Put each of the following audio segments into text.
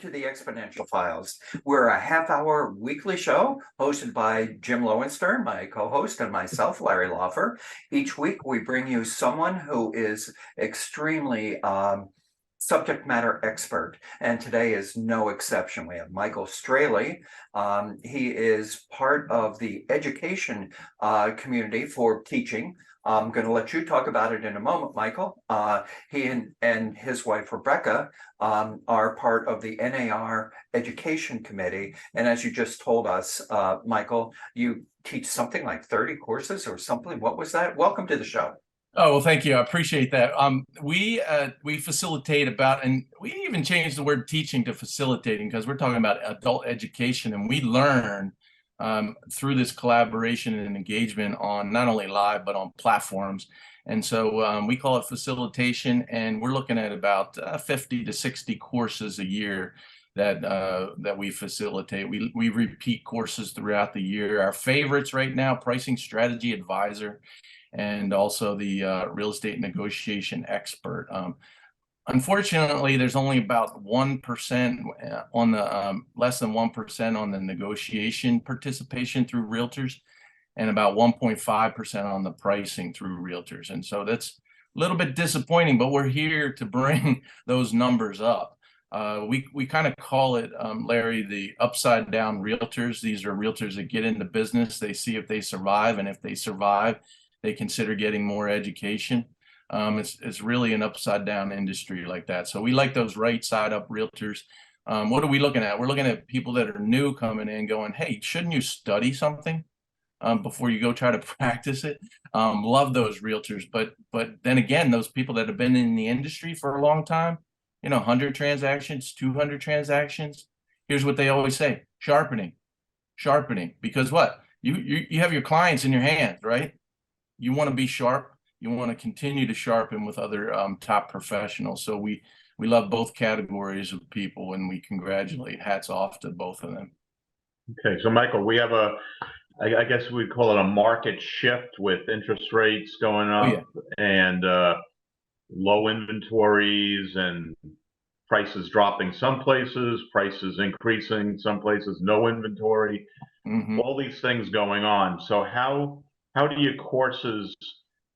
to the Exponential Files. We're a half-hour weekly show hosted by Jim Lowenstern, my co-host, and myself, Larry Loffer. Each week, we bring you someone who is extremely subject matter expert, and today is no exception. We have Michael Straley. He is part of the education community for teaching. I'm going to let you talk about it in a moment, Michael. He and his wife, Rebecca, are part of the NAR Education Committee. And as you just told us, Michael, you teach something like 30 courses or something. What was that? Welcome to the show. Oh, well, thank you. I appreciate that. We facilitate about, and we even changed the word teaching to facilitating because we're talking about adult education, and we learn through this collaboration and engagement on not only live, but on platforms. And so we call it facilitation, and we're looking at about 50 to 60 courses a year that we facilitate. We repeat courses throughout the year. Our favorites right now, Pricing Strategy Advisor, and also the real estate negotiation expert. Unfortunately, there's only about 1% on the less than 1% on the negotiation participation through realtors, and about 1.5% on the pricing through realtors. And so that's a little bit disappointing, but we're here to bring those numbers up. We kind of call it, Larry, the upside down realtors. These are realtors that get into business. They see if they survive, and if they survive, they consider getting more education. It's really an upside down industry like that. So we like those right side up realtors. What are we looking at? We're looking at people that are new coming in going, hey, shouldn't you study something before you go try to practice it? Love those realtors. But then again, those people that have been in the industry for a long time, 100 transactions, 200 transactions. Here's what they always say: sharpening. Because what? You have your clients in your hands, right? You want to be sharp. You want to continue to sharpen with other top professionals. So we love both categories of people, and we congratulate. Hats off to both of them. Okay, so Michael, we have I guess we call it a market shift with interest rates going up and low inventories and prices dropping some places, prices increasing some places, no inventory, all these things going on. So how do your courses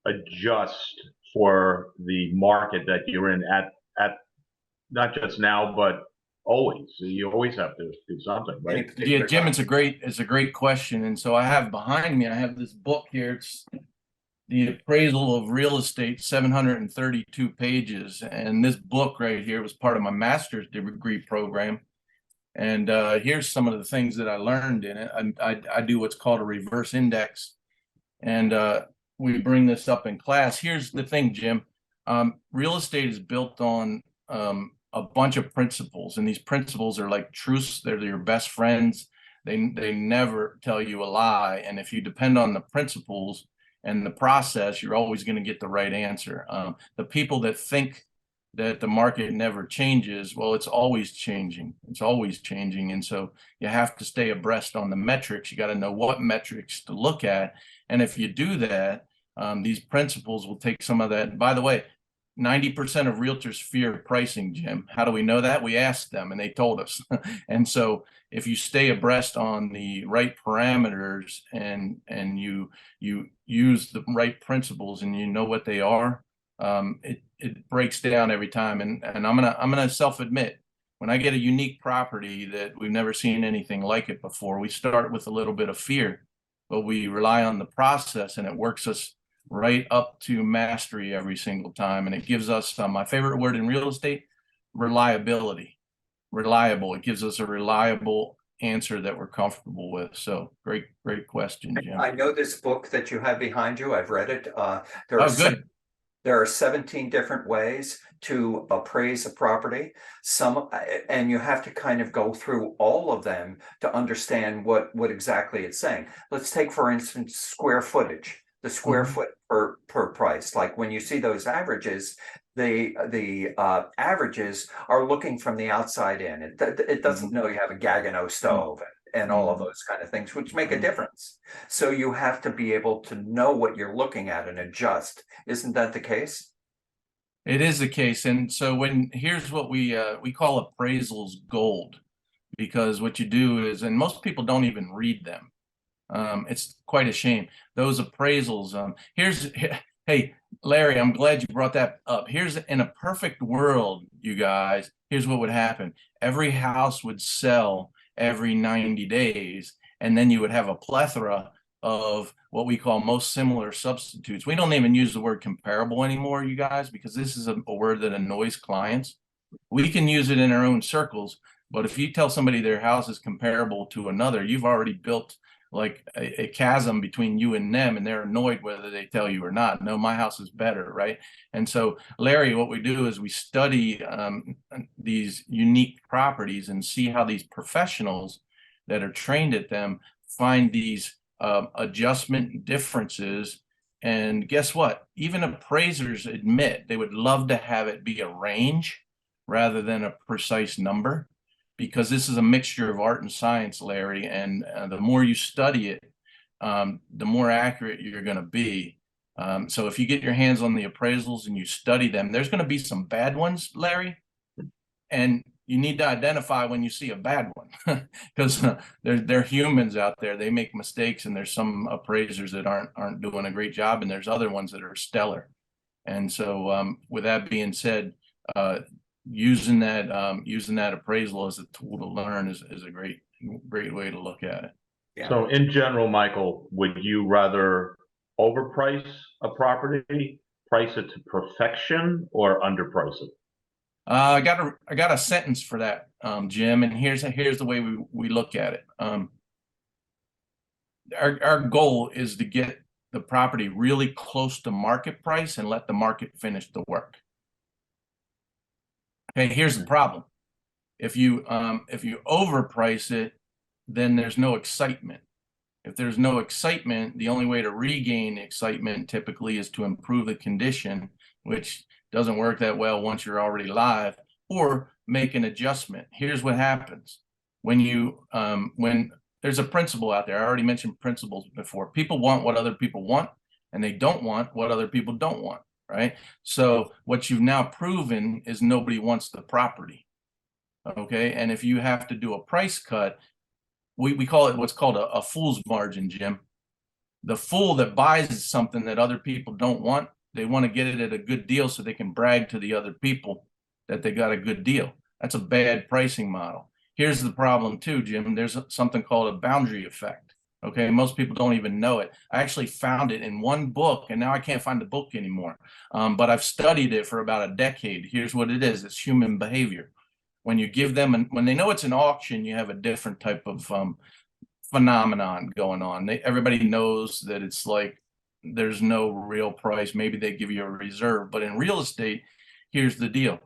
adjust for the market that you're in at not just now, but always? You always have to do something, right? Yeah, Jim, it's a great question. And so I have behind me, I have this book here. It's The Appraisal of Real Estate, 732 pages. And this book right here was part of my master's degree program. And here's some of the things that I learned in it. I do what's called a reverse index. And we bring this up in class. Here's the thing, Jim. Real estate is built on a bunch of principles, and these principles are like truths. They're your best friends. They never tell you a lie. And if you depend on the principles and the process, you're always going to get the right answer. The people that think that the market never changes, well, it's always changing. It's always changing. And so you have to stay abreast on the metrics. You got to know what metrics to look at. And if you do that, these principles will take some of that. By the way, 90% of realtors fear pricing, Jim. How do we know that? We asked them and they told us. And so if you stay abreast on the right parameters and you use the right principles and you know what they are, it breaks down every time. And I'm gonna self-admit, when I get a unique property that we've never seen anything like it before, we start with a little bit of fear, but we rely on the process, and it works us right up to mastery every single time. And it gives us, my favorite word in real estate, reliability. Reliable. It gives us a reliable answer that we're comfortable with. So great question, Jim. I know this book that you have behind you. I've read it. There are 17 different ways to appraise a property. And you have to kind of go through all of them to understand what exactly it's saying. Let's take, for instance, square footage. The square foot per price. Like when you see those averages, the averages are looking from the outside in. It doesn't know you have a Gaggenau stove and all of those kind of things, which make a difference. So you have to be able to know what you're looking at and adjust. Isn't that the case? It is the case. And so here's what we call appraisals gold, because what you do is, and most people don't even read them. It's quite a shame. Those appraisals, hey, Larry, I'm glad you brought that up. Here's, in a perfect world, you guys, here's what would happen. Every house would sell every 90 days, and then you would have a plethora of what we call most similar substitutes. We don't even use the word comparable anymore, you guys, because this is a word that annoys clients. We can use it in our own circles, but if you tell somebody their house is comparable to another, you've already built like a chasm between you and them, and they're annoyed whether they tell you or not. No, my house is better, right? And so, Larry, what we do is we study these unique properties and see how these professionals that are trained at them find these adjustment differences. And guess what? Even appraisers admit they would love to have it be a range rather than a precise number, because this is a mixture of art and science, Larry. And the more you study it, the more accurate you're going to be. So if you get your hands on the appraisals and you study them, there's going to be some bad ones, Larry. And you need to identify when you see a bad one, because they're humans out there. They make mistakes, and there's some appraisers that aren't doing a great job, and there's other ones that are stellar. And so with that being said, using that appraisal as a tool to learn is a great way to look at it. Yeah. So in general, Michael, would you rather overprice a property, price it to perfection, or underprice it? I got a sentence for that, Jim, and here's the way we look at it. Our goal is to get the property really close to market price and let the market finish the work. Okay, here's the problem. If you overprice it, then there's no excitement. If there's no excitement, the only way to regain excitement typically is to improve the condition, which doesn't work that well once you're already live, or make an adjustment. Here's what happens when there's a principle out there. I already mentioned principles before. People want what other people want, and they don't want what other people don't want, right? So what you've now proven is nobody wants the property. Okay, and if you have to do a price cut, we call it what's called a fool's margin, Jim. The fool that buys something that other people don't want, they want to get it at a good deal so they can brag to the other people that they got a good deal. That's a bad pricing model. Here's the problem too, Jim. There's something called a boundary effect. Okay, most people don't even know it. I actually found it in one book, and now I can't find the book anymore. But I've studied it for about a decade. Here's what it is. It's human behavior. When you give them, and when they know it's an auction, you have a different type of phenomenon going on. Everybody knows that it's like there's no real price. Maybe they give you a reserve, but in real estate, here's the deal.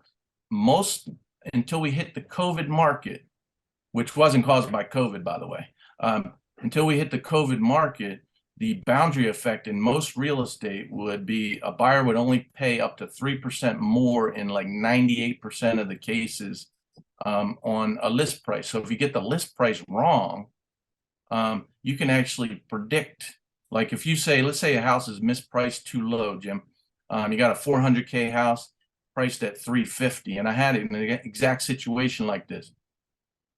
Until we hit the COVID market, which wasn't caused by COVID, by the way, until we hit the COVID market, the boundary effect in most real estate would be a buyer would only pay up to 3% more in like 98% of the cases on a list price. So if you get the list price wrong, you can actually predict, like if you say, let's say a house is mispriced too low, Jim, you got a 400K house priced at 350, and I had it in an exact situation like this.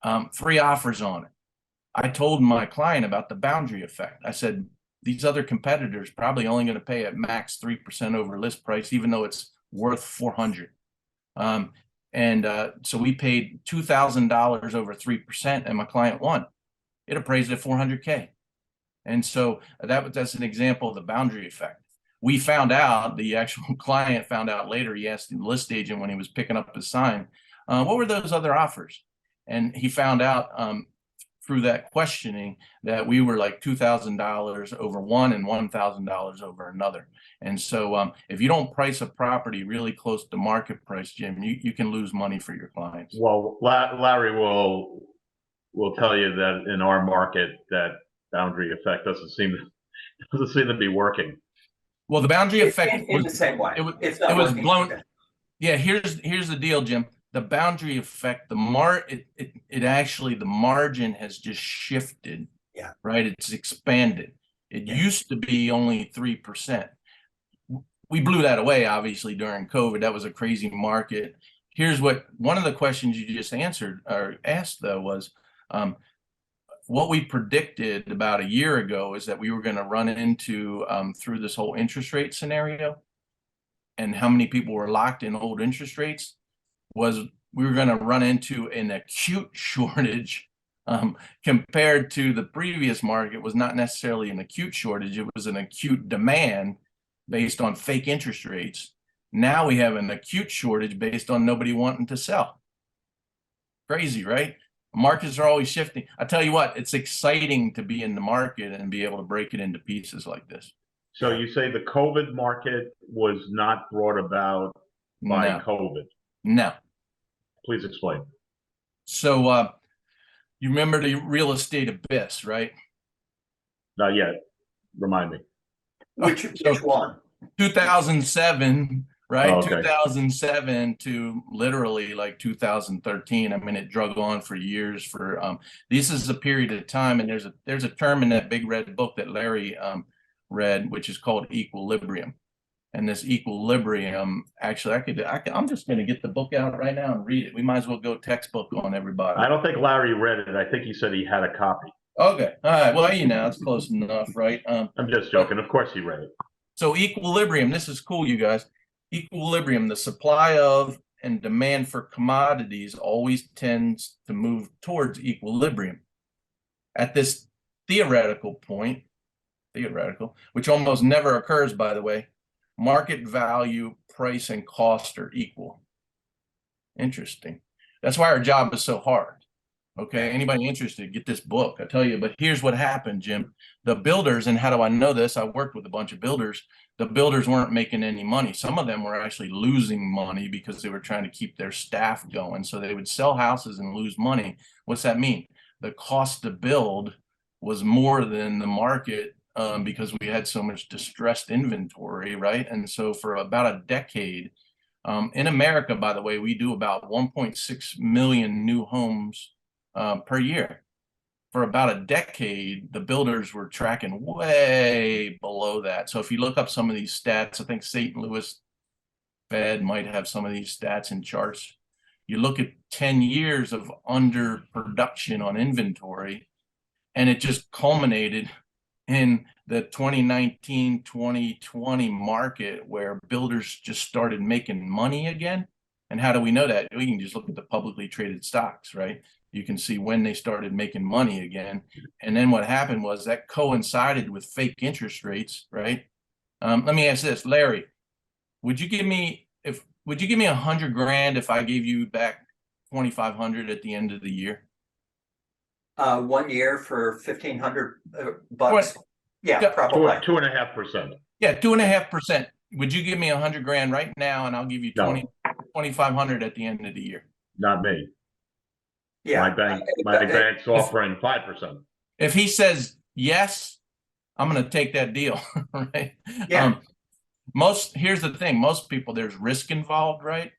3 offers on it. I told my client about the boundary effect. I said, these other competitors probably only going to pay at max 3% over list price, even though it's worth 400. So we paid $2,000 over 3%, and my client won. It appraised at 400K. And so that's an example of the boundary effect. We found out, the actual client found out later, he asked the list agent when he was picking up his sign, what were those other offers? And he found out through that questioning that we were like $2,000 over one and $1,000 over another. And so if you don't price a property really close to market price, Jim, you can lose money for your clients. Well, Larry will tell you that in our market, that boundary effect doesn't seem to be working. Well, the boundary effect in the same way. It was blown. Yeah, here's the deal, Jim. The boundary effect, it actually, the margin has just shifted. Yeah. Right. It's expanded. It used to be only 3%. we blew that away, obviously, during COVID. That was a crazy market. Here's what one of the questions you just answered or asked, though, was what we predicted about a year ago is that we were going to run into through this whole interest rate scenario and how many people were locked in old interest rates was we were going to run into an acute shortage compared to the previous market was not necessarily an acute shortage. It was an acute demand based on fake interest rates. Now we have an acute shortage based on nobody wanting to sell. Crazy, right? Markets are always shifting. I tell you what, it's exciting to be in the market and be able to break it into pieces like this. So you say the COVID market was not brought about by No. COVID. No. Please explain. So you remember the real estate abyss, right? Not yet. Remind me. Which one? 2007, right? Oh, okay. 2007 to literally like 2013. I mean, it drug on for years. For this is a period of time, and there's a term in that big red book that Larry read, which is called equilibrium. And this equilibrium, actually, I'm just going to get the book out right now and read it. We might as well go textbook on everybody. I don't think Larry read it. I think he said he had a copy. Okay, all right. Well, it's close enough, right? I'm just joking. Of course he read it. So equilibrium, this is cool, you guys. Equilibrium, the supply of and demand for commodities always tends to move towards equilibrium. At this theoretical point, which almost never occurs, by the way, market value, price, and cost are equal. Interesting. That's why our job is so hard. Okay, anybody interested, get this book. I tell you, but here's what happened, Jim. The builders, and how do I know this? I worked with a bunch of builders. The builders weren't making any money. Some of them were actually losing money because they were trying to keep their staff going. So they would sell houses and lose money. What's that mean? The cost to build was more than the market because we had so much distressed inventory, right? And so for about a decade, in America, by the way, we do about 1.6 million new homes per year. For about a decade, the builders were tracking way below that. So if you look up some of these stats, I think St. Louis Fed might have some of these stats and charts. You look at 10 years of underproduction on inventory, and it just culminated in the 2019-2020 market where builders just started making money again. And how do we know that? We can just look at the publicly traded stocks, right? You can see when they started making money again. And then what happened was that coincided with fake interest rates, right? Let me ask this, Larry, would you give me $100 grand if I gave you back 2,500 at the end of the year? 1 year for 1,500 bucks. Yeah, probably 2.5%. Yeah, 2.5%. Would you give me 100 grand right now, and I'll give you 2,500 at the end of the year? Not me. Yeah, my bank's offering 5%. If he says yes, I'm going to take that deal, right? Yeah. Here's the thing: most people, there's risk involved, right?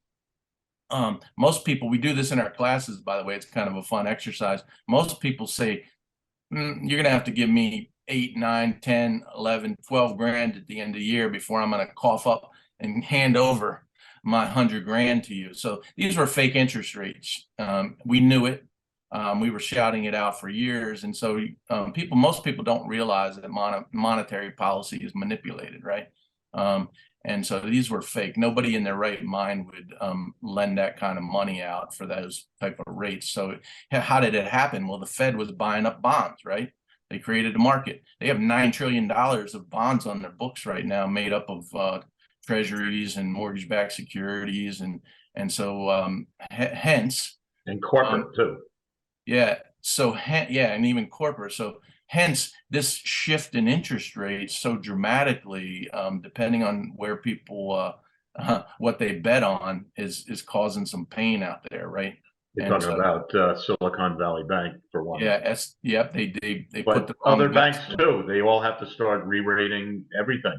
Most people, we do this in our classes, by the way. It's kind of a fun exercise. Most people say, you're going to have to give me 8, 9, 10, 11, 12 grand at the end of the year before I'm going to cough up and hand over my 100 grand to you. So these were fake interest rates. We knew it. We were shouting it out for years. And so most people don't realize that monetary policy is manipulated, right? And so these were fake. Nobody in their right mind would lend that kind of money out for those type of rates. So how did it happen? Well, the Fed was buying up bonds, right? They created a market. They have $9 trillion of bonds on their books right now, made up of treasuries and mortgage-backed securities, and so hence, and corporate too. Yeah. So and even corporate. So hence this shift in interest rates so dramatically, depending on where people what they bet on is causing some pain out there, right? You're talking about Silicon Valley Bank for one. Yeah, yep. They put the other banks too. They all have to start re-rating everything.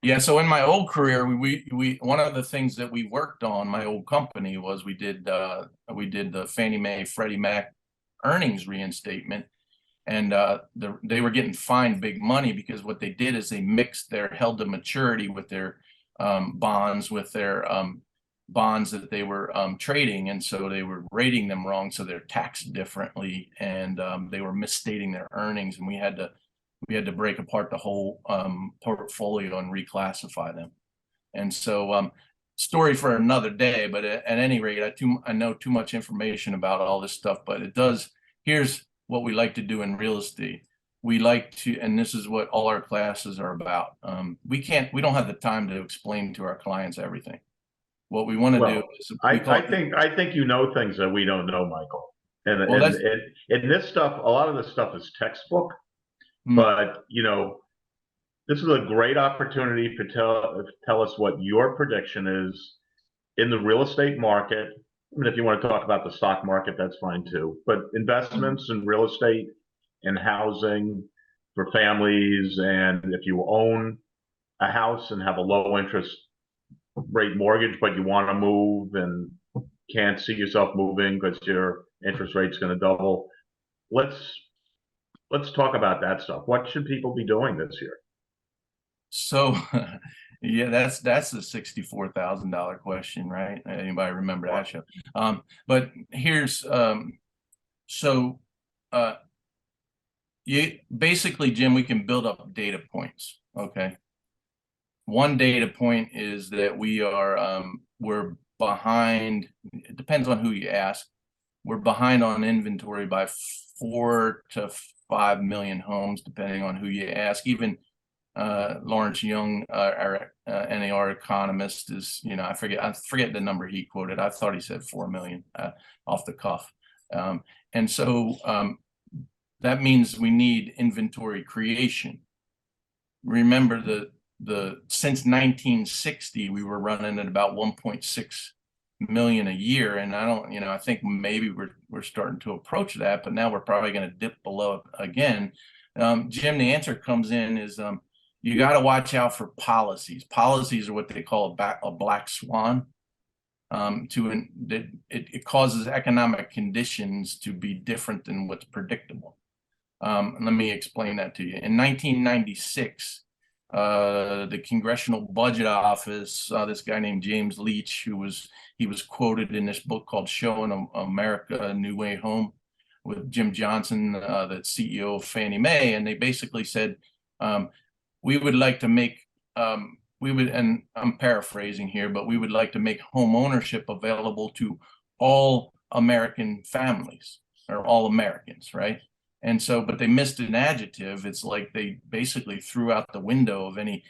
Yeah. So in my old career, we one of the things that we worked on, my old company, was we did the Fannie Mae Freddie Mac earnings reinstatement, and they were getting fined big money because what they did is they mixed their held to maturity with their bonds with their bonds that they were trading, and so they were rating them wrong, so they're taxed differently, and they were misstating their earnings, and we had to break apart the whole portfolio and reclassify them. And so story for another day, but at any rate, I know too much information about all this stuff, but here's what we like to do in real estate. We like to, and this is what all our classes are about. We don't have the time to explain to our clients everything. What we want to do is I think you know things that we don't know, Michael. And this stuff, a lot of this stuff is textbook, but this is a great opportunity to tell us what your prediction is in the real estate market. I mean, if you want to talk about the stock market, that's fine too. But investments in real estate and housing for families, and if you own a house and have a low interest rate mortgage, but you want to move and can't see yourself moving because your interest rate's going to double. Let's talk about that stuff. What should people be doing this year? So, yeah, that's the $64,000 question, right? Anybody remember that show? But here's you basically, Jim, we can build up data points. Okay. One data point is that we're behind. It depends on who you ask. We're behind on inventory by 4 to 5 million homes, depending on who you ask. Even Lawrence Young, our NAR economist, is, I forget the number he quoted. I thought he said 4 million off the cuff. And so that means we need inventory creation. Remember since 1960, we were running at about 1.6 million a year, and I think maybe we're starting to approach that, but now we're probably going to dip below it again. Jim, the answer comes in is you got to watch out for policies. Policies are what they call a black swan. It causes economic conditions to be different than what's predictable. Let me explain that to you. In 1996, the Congressional Budget Office, this guy named James Leach, he was quoted in this book called Showing America a New Way Home with Jim Johnson, the CEO of Fannie Mae, and they basically said, we would like to make, and I'm paraphrasing here, but we would like to make home ownership available to all American families, or all Americans, right? And so, but they missed an adjective. It's like they basically threw out the window of any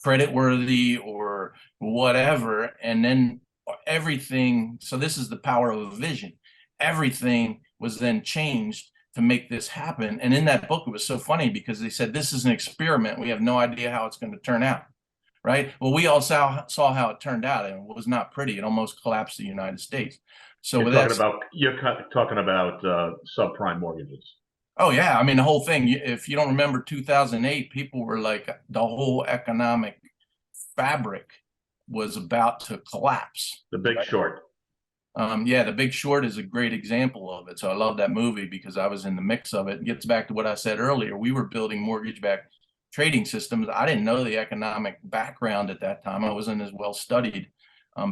creditworthy or whatever. And then everything, so this is the power of a vision. Everything was then changed to make this happen. And in that book, it was so funny because they said, this is an experiment. We have no idea how it's going to turn out, right? Well, we all saw how it turned out, and it was not pretty. It almost collapsed the United States. So you're talking about subprime mortgages. Oh, yeah. I mean, the whole thing, if you don't remember 2008, people were like, the whole economic fabric was about to collapse. The Big Short. Yeah, The Big Short is a great example of it. So I love that movie because I was in the mix of it. It gets back to what I said earlier. We were building mortgage-backed trading systems. I didn't know the economic background at that time. I wasn't as well studied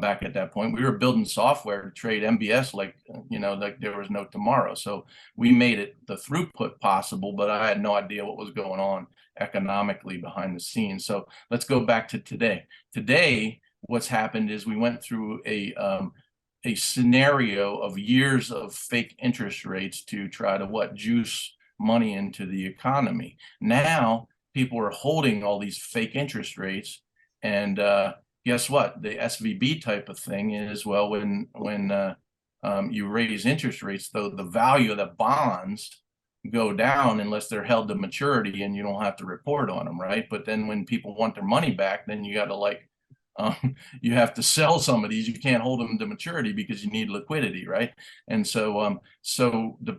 back at that point. We were building software to trade MBS like there was no tomorrow. So we made it the throughput possible, but I had no idea what was going on economically behind the scenes. So let's go back to today. Today, what's happened is we went through a scenario of years of fake interest rates to try to juice money into the economy. Now people are holding all these fake interest rates, and guess what? The SVB type of thing is, well, when you raise interest rates, though, the value of the bonds go down unless they're held to maturity and you don't have to report on them, right? But then when people want their money back, then you got to you have to sell some of these. You can't hold them to maturity because you need liquidity, right? And so so the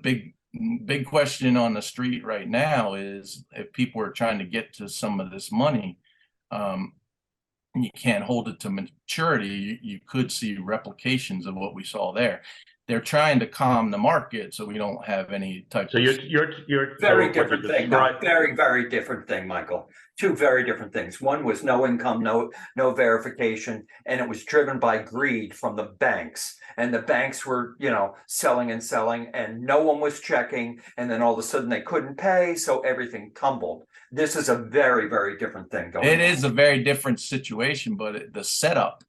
big question on the street right now is, if people are trying to get to some of this money, you can't hold it to maturity, you could see replications of what we saw there. They're trying to calm the market so we don't have any type So of you're Very different thing now. Very, very different thing, Michael. Two very different things. One was no income, no verification, and it was driven by greed from the banks. And the banks were, selling and selling, and no one was checking. And then all of a sudden they couldn't pay, so everything tumbled. This is a very, very different thing going on. It is a very different situation, but the setup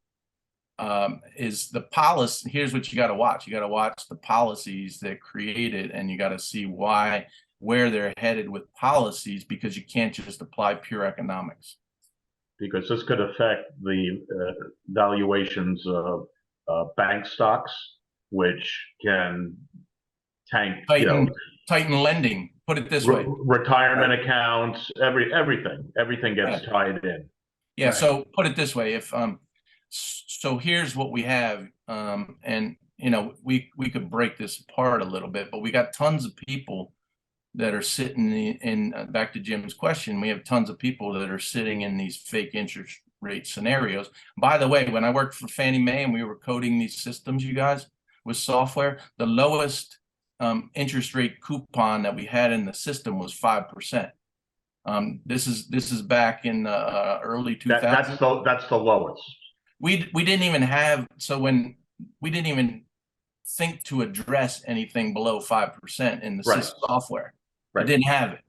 is the policy. Here's what you got to watch. You got to watch the policies that create it, and you got to see where they're headed with policies, because you can't just apply pure economics. Because this could affect the valuations of bank stocks, which can tank, tighten lending. Put it this way: retirement accounts, everything gets tied in. Yeah. Right. So put it this way: if so here's what we have, and we could break this apart a little bit, but we got tons of people that are sitting in back to Jim's question, we have tons of people that are sitting in these fake interest rate scenarios. By the way, when I worked for Fannie Mae and we were coding these systems, you guys, with software, the lowest interest rate coupon that we had in the system was 5%. This is back in early 2000s. That's the lowest. We didn't even have, so when we didn't even think to address anything below 5% in the system software. Right. It didn't have it.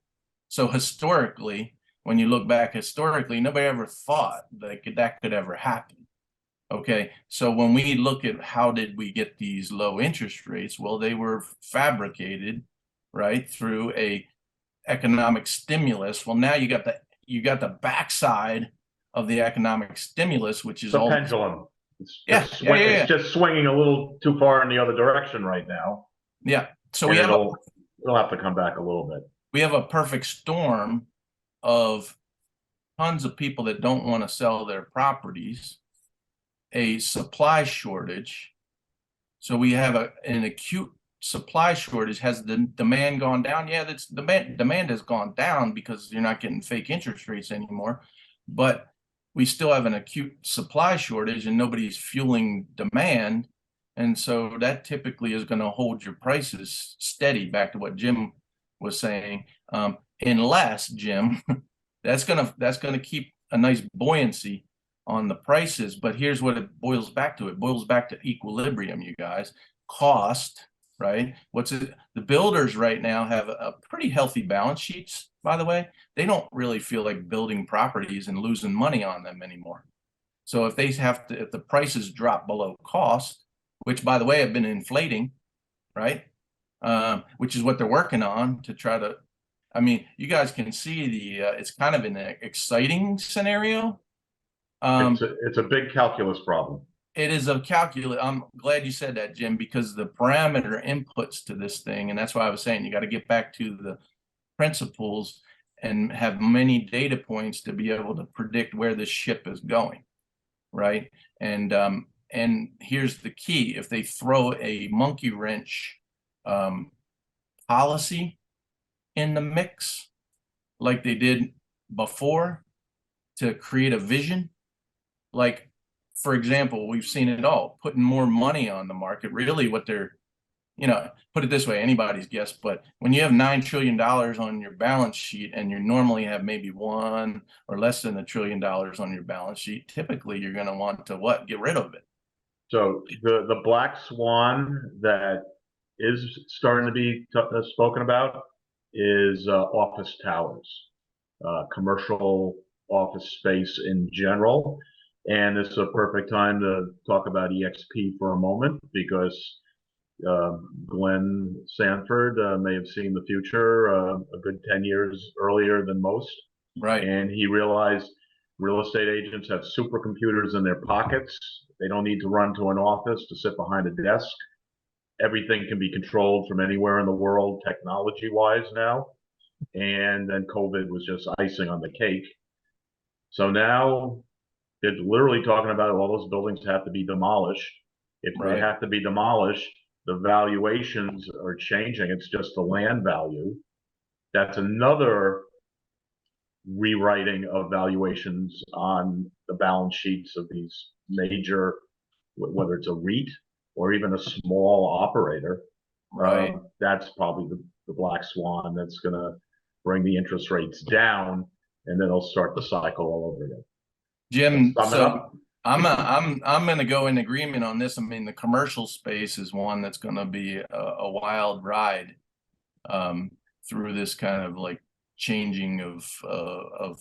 So historically, when you look back historically, nobody ever thought that could ever happen. Okay, so when we look at how did we get these low interest rates, well, they were fabricated, right, through a economic stimulus. Well, now you got the backside of the economic stimulus, which is the pendulum. It's just swinging a little too far in the other direction right now. Yeah. So it'll have to come back a little bit. We have a perfect storm of tons of people that don't want to sell their properties, a supply shortage. So we have an acute supply shortage. Has the demand gone down? Yeah, that's demand has gone down because you're not getting fake interest rates anymore. But we still have an acute supply shortage and nobody's fueling demand. And so that typically is going to hold your prices steady, back to what Jim was saying. Unless, Jim, that's gonna keep a nice buoyancy on the prices. But here's what it boils back to. It boils back to equilibrium, you guys. Cost, right? The builders right now have a pretty healthy balance sheets, by the way. They don't really feel like building properties and losing money on them anymore. So if the prices drop below cost, which, by the way, have been inflating, right? Which is what they're working on to try to, you guys can see it's kind of an exciting scenario. It's a big calculus problem. It is a calculus. I'm glad you said that, Jim, because the parameter inputs to this thing, and that's why I was saying you got to get back to the principles and have many data points to be able to predict where this ship is going, right? And here's the key: if they throw a monkey wrench policy in the mix, like they did before, to create a vision, like, for example, we've seen it all, putting more money on the market. Really what they're, put it this way, anybody's guess, but when you have $9 trillion on your balance sheet and you normally have maybe $1 or less than $1 trillion on your balance sheet, typically you're going to want to get rid of it. So the black swan that is starting to be spoken about is office towers, commercial office space in general. And this is a perfect time to talk about EXP for a moment, because Glenn Sanford may have seen the future a good 10 years earlier than most. Right. And he realized real estate agents have supercomputers in their pockets. They don't need to run to an office to sit behind a desk. Everything can be controlled from anywhere in the world, technology-wise now. And then COVID was just icing on the cake. So now they're literally talking about all those buildings have to be demolished. If they have to be demolished, the valuations are changing. It's just the land value. That's another rewriting of valuations on the balance sheets of these major, whether it's a REIT or even a small operator, Right. that's probably the black swan that's going to bring the interest rates down, and then it'll start the cycle all over again. Jim, Sum it so up. I'm going to go in agreement on this. I mean, the commercial space is one that's going to be a wild ride through this kind of like changing of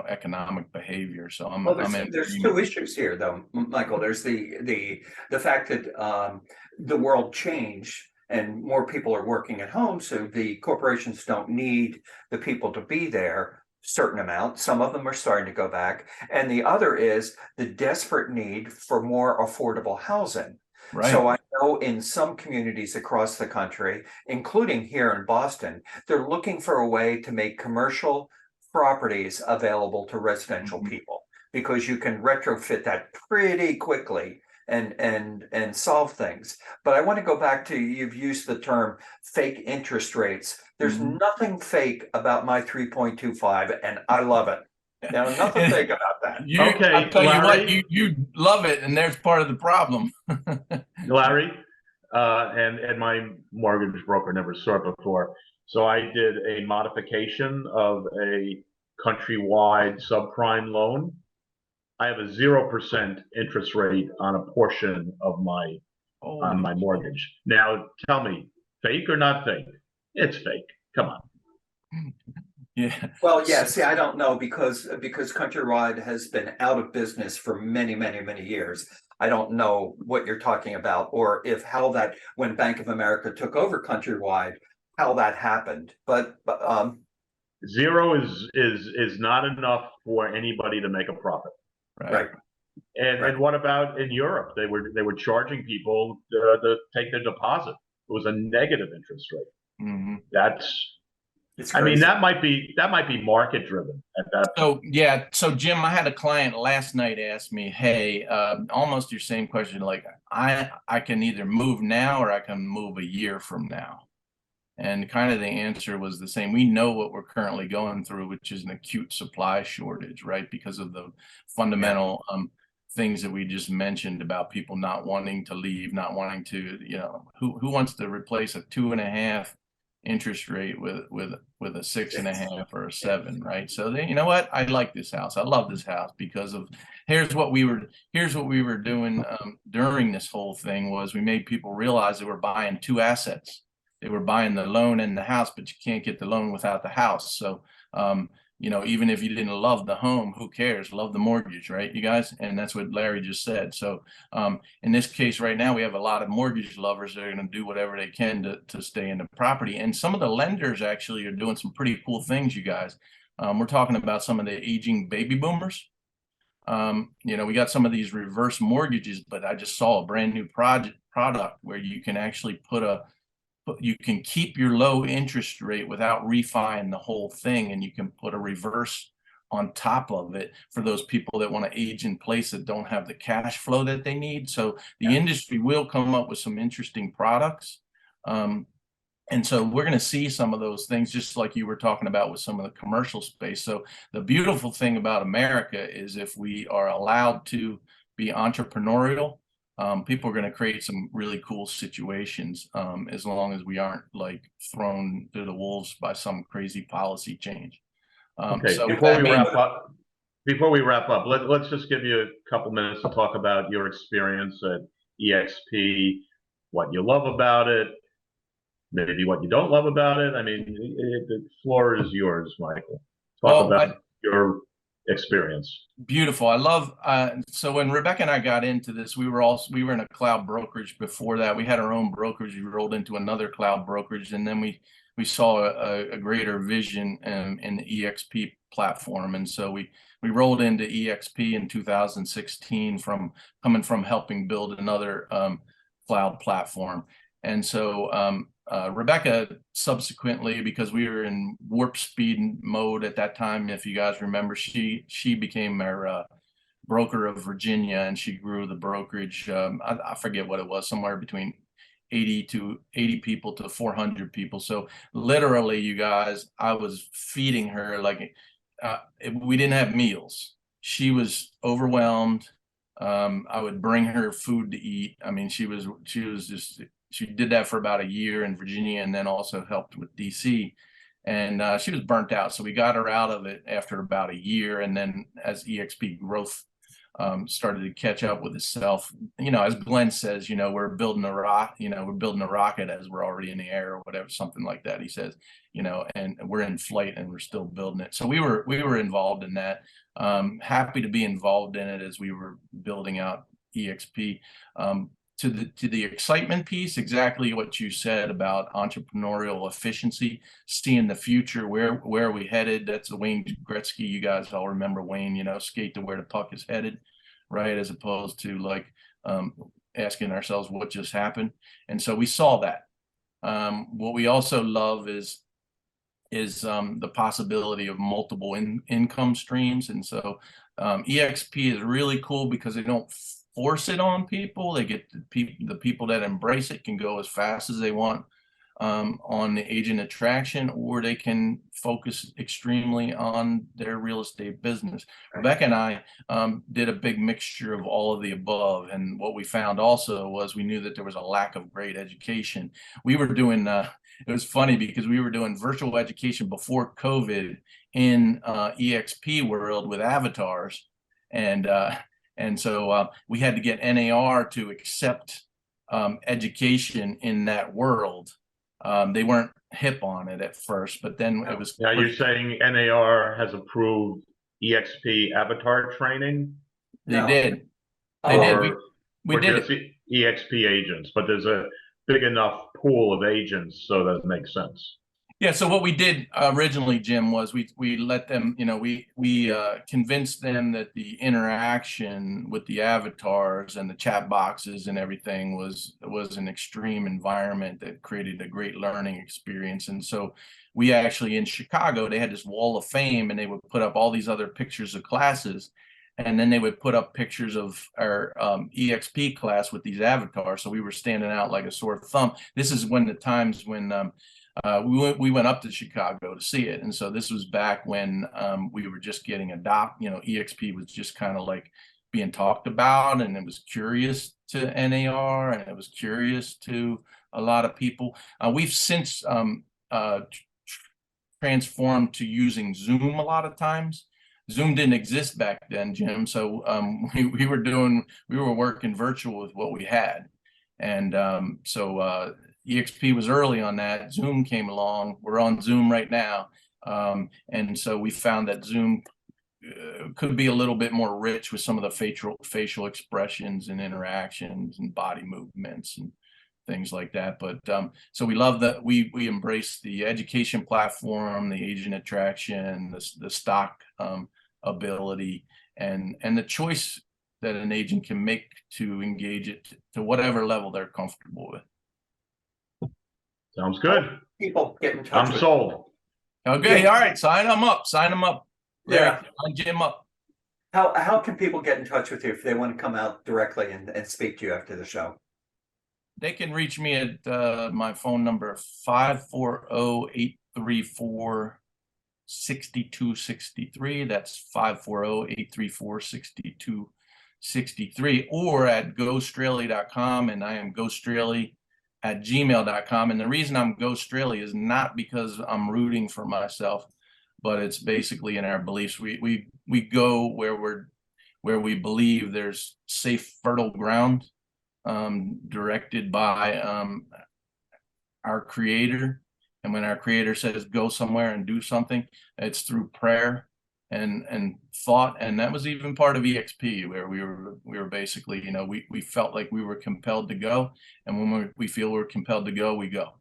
economic behavior. So Well, I'm in there's agreement. two issues here, though, Michael. There's the fact that the world changed and more people are working at home, so the corporations don't need the people to be there. Certain amount. Some of them are starting to go back, and the other is the desperate need for more affordable housing. So Right. I know in some communities across the country, including here in Boston, they're looking for a way to make commercial properties available to residential Mhm. people because you can retrofit that pretty quickly and solve things. But I want to go back to, you've used the term fake interest rates. There's Mhm. nothing fake about my 3.25, and I love it. Nothing fake about that. I'll Okay, tell you what, Larry, you love it, and there's part of the problem. Larry, and my mortgage broker never saw it before. So I did a modification of a countrywide subprime loan. I have a 0% interest rate on a portion of on Holy my shit. mortgage. Now, tell me, fake or not fake? It's fake. Come on. Yeah. Well, yeah, see, I don't know because Countrywide has been out of business for many, many, many years. I don't know what you're talking about, or if how that when Bank of America took over Countrywide, how that happened. But Zero is not enough for anybody to make a profit. Right. right, And right. what about in Europe? They were charging people to take their deposit. It was a negative interest rate. Hmm. That's It's I mean, crazy. that might be market driven at that point. So yeah, so Jim, I had a client last night ask me, "Hey, almost your same question. Like, I can either move now or I can move a year from now." And kind of the answer was the same. We know what we're currently going through, which is an acute supply shortage, right? Because of the Yeah. fundamental things that we just mentioned about people not wanting to leave, not wanting to, who wants to replace a 2.5 interest rate with a six and a It's, half or a yeah. 7, right? So they, you know what? I like this house. I love this house because of here's what we were doing during this whole thing was we made people realize that we're buying two assets. They were buying the loan and the house, but you can't get the loan without the house. So, even if you didn't love the home, who cares? Love the mortgage, right, you guys? And that's what Larry just said. So, in this case right now, we have a lot of mortgage lovers that are going to do whatever they can to stay in the property. And some of the lenders actually are doing some pretty cool things, you guys. We're talking about some of the aging baby boomers. We got some of these reverse mortgages, but I just saw a brand new product where you can actually you can keep your low interest rate without refining the whole thing, and you can put a reverse on top of it for those people that want to age in place that don't have the cash flow that they need. So the industry will come up with some interesting products. And so we're going to see some of those things, just like you were talking about with some of the commercial space. So the beautiful thing about America is if we are allowed to be entrepreneurial, people are going to create some really cool situations as long as we aren't like thrown to the wolves by some crazy policy change. Okay, So with that being, before we wrap up, let's just give you a couple minutes to talk about your experience at EXP, what you love about it, maybe what you don't love about it. I mean, the floor is yours, Michael. Talk well, about your experience. beautiful. I love so when Rebecca and I got into this, we were in a cloud brokerage before that. We had our own brokerage. We rolled into another cloud brokerage, and then we saw a greater vision in the EXP platform. And so we rolled into EXP in 2016 coming from helping build another cloud platform. And so Rebecca subsequently, because we were in warp speed mode at that time, if you guys remember, she became our broker of Virginia, and she grew the brokerage. I forget what it was, somewhere between 80 people to 400 people. So literally, you guys, I was feeding her like we didn't have meals. She was overwhelmed. I would bring her food to eat. I mean, she did that for about a year in Virginia, and then also helped with DC. And she was burnt out, so we got her out of it after about a year. And then as EXP growth started to catch up with itself, as Glenn says, we're building a rocket as we're already in the air or whatever, something like that. He says, and we're in flight and we're still building it. So we were involved in that. Happy to be involved in it as we were building out EXP. To the excitement piece, exactly what you said about entrepreneurial efficiency, seeing the future, where are we headed? That's the Wayne Gretzky. You guys all remember Wayne, skate to where the puck is headed, right? As opposed to like asking ourselves what just happened. And so we saw that. What we also love is the possibility of multiple income streams. And so EXP is really cool because they don't force it on people. They get the people that embrace it can go as fast as they want on the agent attraction, or they can focus extremely on their real estate business. Rebecca and I did a big mixture of all of the above. And what we found also was we knew that there was a lack of great education. We were doing, it was funny because we were doing virtual education before COVID in EXP world with avatars. And so we had to get NAR to accept education in that world. They weren't hip on it at first, but then it was. Now you're saying NAR has approved EXP avatar training? They did. They did. We did just EXP agents, but there's a big enough pool of agents so that it makes sense. Yeah, so what we did originally, Jim, was we let them, we convinced them that the interaction with the avatars and the chat boxes and everything was an extreme environment that created a great learning experience. And so we actually, in Chicago, they had this wall of fame, and they would put up all these other pictures of classes, and then they would put up pictures of our EXP class with these avatars. So we were standing out like a sore thumb. This is when the times when we went up to Chicago to see it. And so this was back when we were just getting EXP was just kind of like being talked about, and it was curious to NAR, and it was curious to a lot of people. We've since transformed to using Zoom a lot of times. Zoom didn't exist back then, Jim. So we were working virtual with what we had. And so EXP was early on that. Zoom came along. We're on Zoom right now. And so we found that Zoom could be a little bit more rich with some of the facial expressions and interactions and body movements and things like that. But so we love that we embrace the education platform, the agent attraction, the stock ability, and the choice that an agent can make to engage it to whatever level they're comfortable with. Sounds good. People get in touch. I'm sold. Okay, yeah. All right, sign them up. Sign them up. Yeah, sign Jim up. How can people get in touch with you if they want to come out directly and speak to you after the show? They can reach me at my phone number 540-834-6263. That's 540-834-6263, or at gostraley.com, and I am gostraley@gmail.com. And the reason I'm GoStraley is not because I'm rooting for myself, but it's basically in our beliefs. We go where we believe there's safe, fertile ground, directed by our Creator. And when our Creator says go somewhere and do something, it's through prayer and thought. And that was even part of EXP, where we were basically, we felt like we were compelled to go. And when we feel we're compelled to go, we go.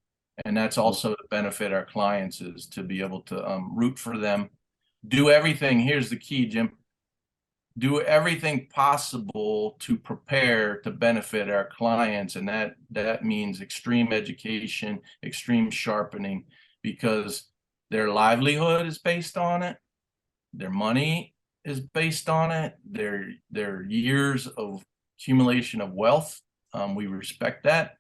And that's also to benefit our clients, is to be able to root for them, do everything. Here's the key, Jim. Do everything possible to prepare to benefit our clients. And that means extreme education, extreme sharpening, because their livelihood is based on it. Their money is based on it. Their years of accumulation of wealth. We respect that.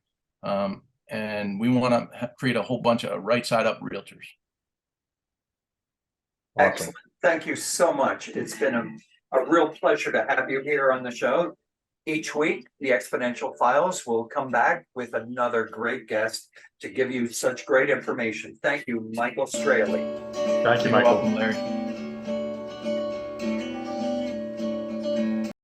And we want to create a whole bunch of right side up realtors. Excellent. Thank you so much. It's been a real pleasure to have you here on the show. Each week, the Exponential Files will come back with another great guest to give you such great information. Thank you, Michael Straley. Thank you, You're Michael. welcome, Larry.